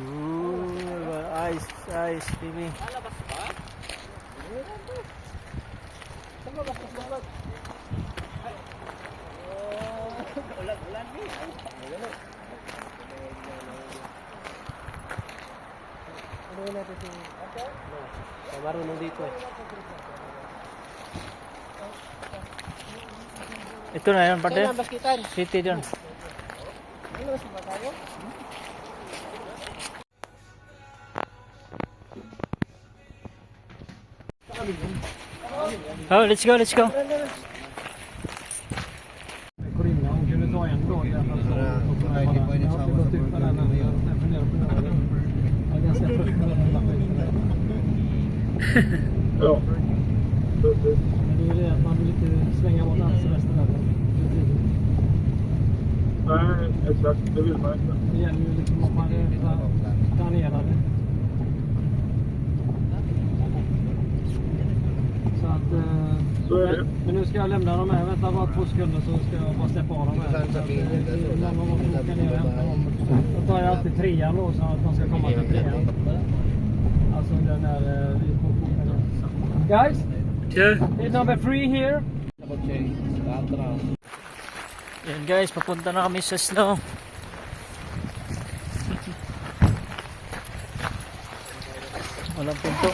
Ice, ice, baby. Lalabas ba? Saan ba bakit? Ulan-ulan ni. Ano natin si Ate? Marunong dito eh. Ito na yun, partner. Saan ang baskitan? City dyan. Ano mas ba tayo? Oh, let's go, let's go. Ja. Men det är det att man vill inte slänga bort all semester där. Nej, exakt. Det vill man inte. Det gäller ju liksom att man planerar det. Så att... Så är det. Men nu ska jag lämna dem här. Vänta bara 2 sekunder så ska jag bara släppa av dem här. När man måste åka ner och hämta dem. Då tar jag alltid 3an då så att de ska komma till 3an. Alltså den där... Guys, is number 3 here? Yan guys, papunta na kami sa snow. Walang pinto.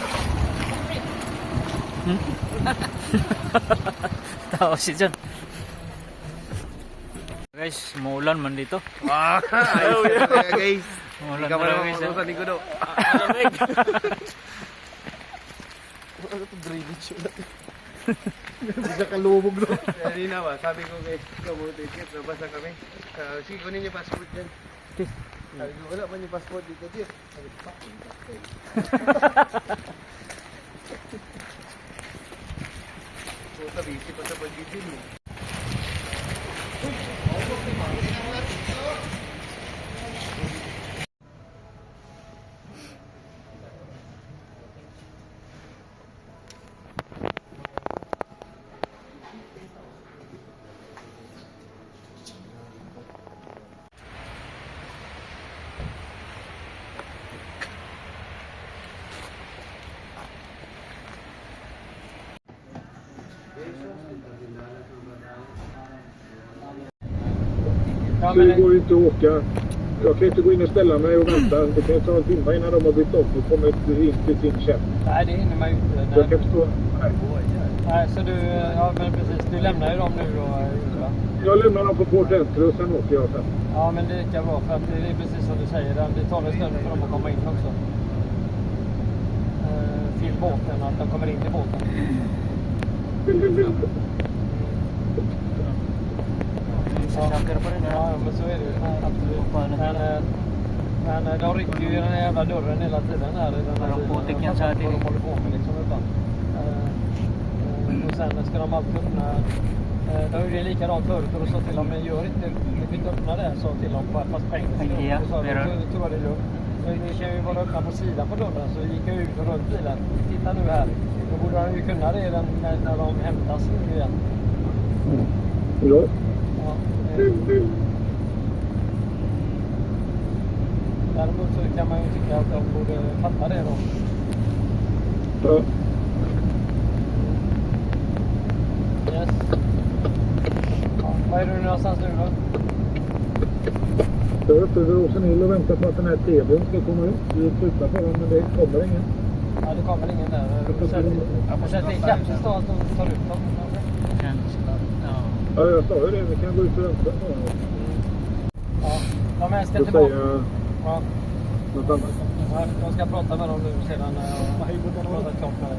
Tao si John. Guys, umuulan man dito. Ayaw guys. Umuulan Ikaw na pala guys. mamususan ko do. Ano ito drainage yun? Bisa ka lumog no? Kanina ba, sabi ko guys, kabuti tip, nabasa kami. Sige, kunin yung passport dyan. Sabi ko, wala man yung passport dito, tip. Sabi ko, fuck yung passport. Puta, busy pa sa pag-ibig mo. Ja, Så det men, går ju inte att åka. Jag kan inte gå in och ställa mig och vänta. Det kan ta en timme innan de har bytt om och kommit in till sin tjänst. nej, det hinner man ju inte. Jag kan stå... Nej. Nej, så du, ja men precis, du lämnar ju dem nu då, va? Jag lämnar dem på Port Entry och sen åker jag sen. Ja, men det är lika bra för att det är precis som du säger, det tar en stund för dem att komma in också. Till båten, att de kommer in till båten. Ja, men så är det ju. Absolut. Men de rycker ju den här jävla dörren hela tiden här. Robotiken så här till. De håller på med liksom utan. Och sen ska de alltid öppna. De gjorde likadant förut och då sa till dem, men gör inte, ni fick inte öppna det, sa till dem, fast på engelska. Ja, Och så det är det. tror jag det är lugnt. Men ni kan ju bara öppna på sidan på dörren, så gick jag ut och runt bilen. Titta nu här. Då borde han ju kunna det när de hämtas nu igen. Ja. Ja, däremot så kan man ju tycka att de borde fatta det då. Ja. Yes. Ja, var är du någonstans nu då? Jag är uppe vid Rosenhill och väntar på att den här tvn ska komma ut. Vi slutar på den, men det kommer ingen. Ja, det kommer ingen där. Jag får sätta in kapsen då att de tar ut dem. Ja, jag sa ju det. Vi kan gå ut och vänta på den. Ja, de här ska Då tillbaka. säger jag Ja, något annat. jag ska prata med dem nu sedan när jag har pratat klart med dig.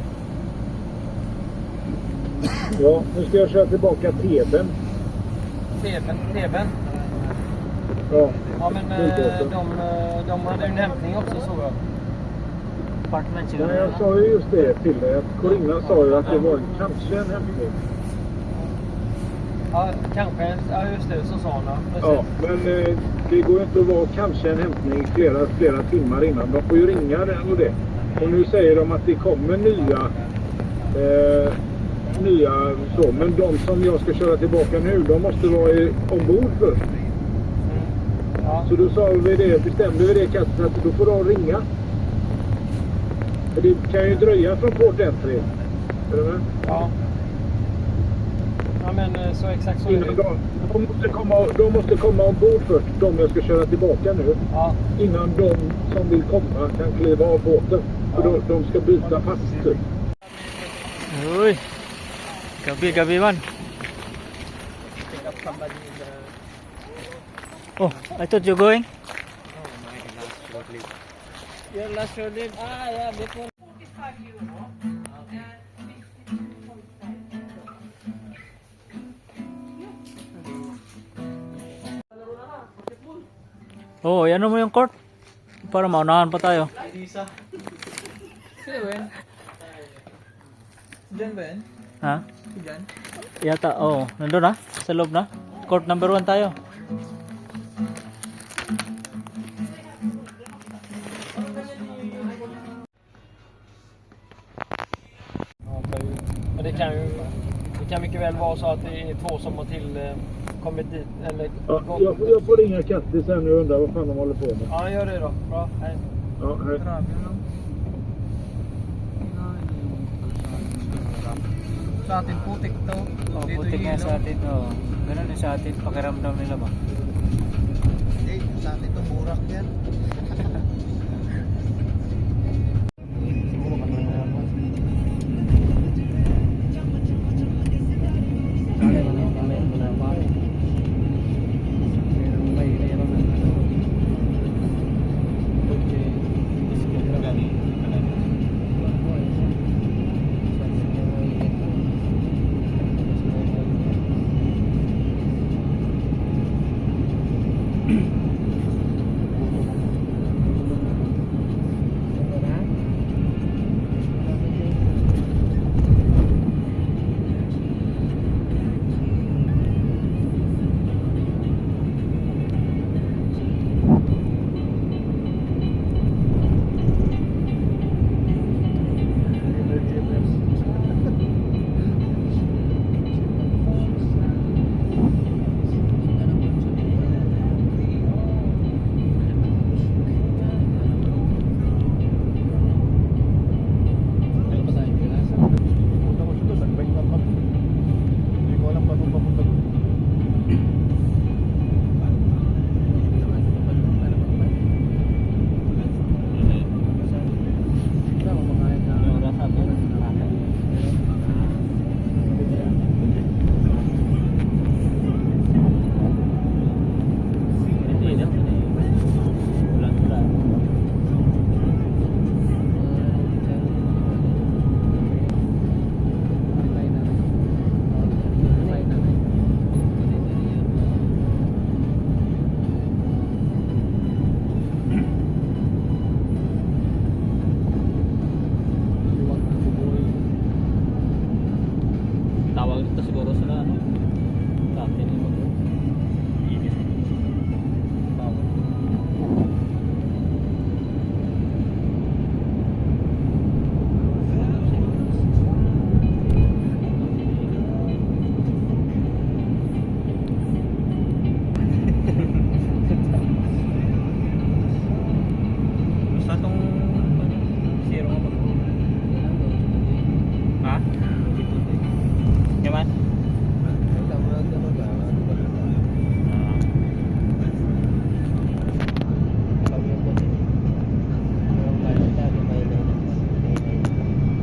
Ja, nu ska jag köra tillbaka tvn. TVn? Ja. Ja, men de hade ju en hämtning också, så jag. Ja, jag sa ju just det till dig. Att Corinna sa ju att det var kanske en hämtning. Ja, kanske. Ja, just det. Så sa hon. Ja, men det går ju inte att vara kanske en hämtning flera timmar innan. De får ju ringa den och det. Och nu säger de att det kommer nya så. Men de som jag ska köra tillbaka nu, de måste vara ombord först. Ja, Så då sa vi det, bestämde vi det Kattis, att då får de ringa. För det kan ju dröja från port entry. Är du med? Ja. Ja men så exakt så är Innan det. de måste komma ombord först, de jag ska köra tillbaka nu. Ja. Innan de som vill komma kan kliva av båten. För de ska byta pass typ. Uy. Gabi man. Pick up somebody in the... Oh, I thought you're going. Your last road in? Ah, yeah, before. Oh, ano mo yung court? Para maunahan pa tayo. Sino ba yan? Diyan ba yan? Ha? Diyan? Yata, oh. Nandun na? Sa loob na? Court number 1 tayo. Men det kan mycket väl vara så att det är två som har kommit dit. Eller, Ja, jag får ringa Kattis sen och undra vad fan de håller på med. ja, gör det då. Bra, hej. Ja, hej. Sa atin putik to. Oh, Dito putik nga yelo. sa atin. Oh. Ganun din sa atin. Pakiramdam nila ba? Hindi, sa atin to burak yan.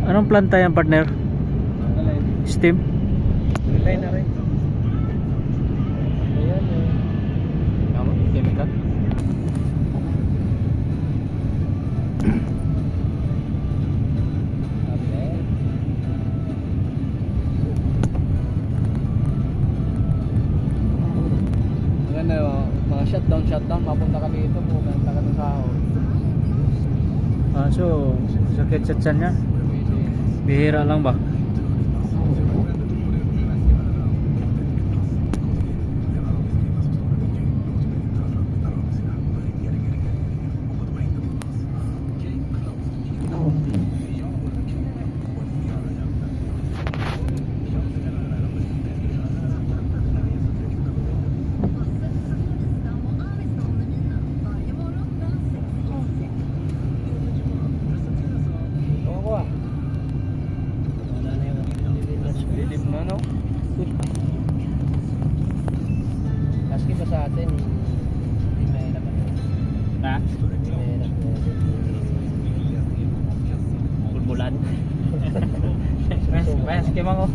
Anong planta yan, partner? Steam? Relay na rin. Ayan eh. Tama, chemical. Maganda mga shutdown. Mapunta kami ito. Pumunta kami sa Sahor. Ah, so, sakit sa tiyan niya? Bihira lang ba? Ha? Bulbulan. Mas kaya mo.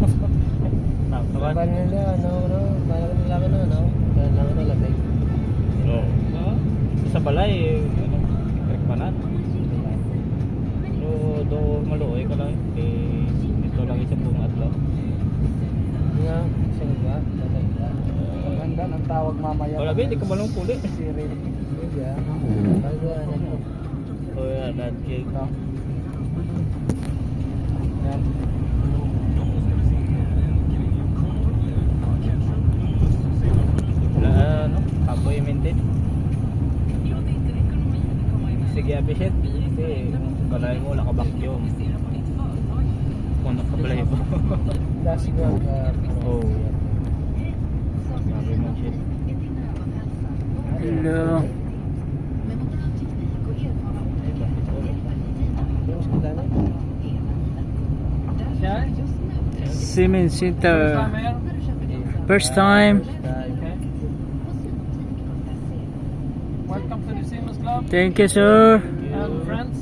Kapan nila, parang nila ano, kailangan na lamig. Oo. Sa balay, rekmanan. So, do maluoy ka lang. Dito lang isa buong adlaw. Nga, saan ba? Maganda ng tawag mamaya. Wala ba, hindi ka malong puli. Cyril. Iya. Bago ano. O yan, that cake. Yan. Wala, ano, kapoy maintain. Sige, abisit. Kasi, balay mo, wala ka vacuum. Puno ka balay mo. Dasi ko ang Oh. Sabi mo shit. Hello. Siya? Siemens Center. Samer? First time. Okay. Welcome to the Siemens Club. Thank you, sir. And friends,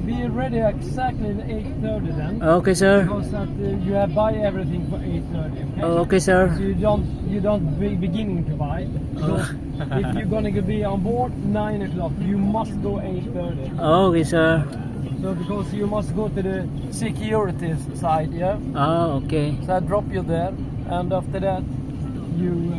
be ready exactly at 8:30 then. Okay, sir. Because that you have buy everything for 8:30. Okay. Okay, sir. So you don't be beginning to buy. So if you're gonna be on board 9 o'clock, you must go 8:30. Okay, sir. So because you must go to the security side, yeah. Ah, okay. So I drop you there, and after that, you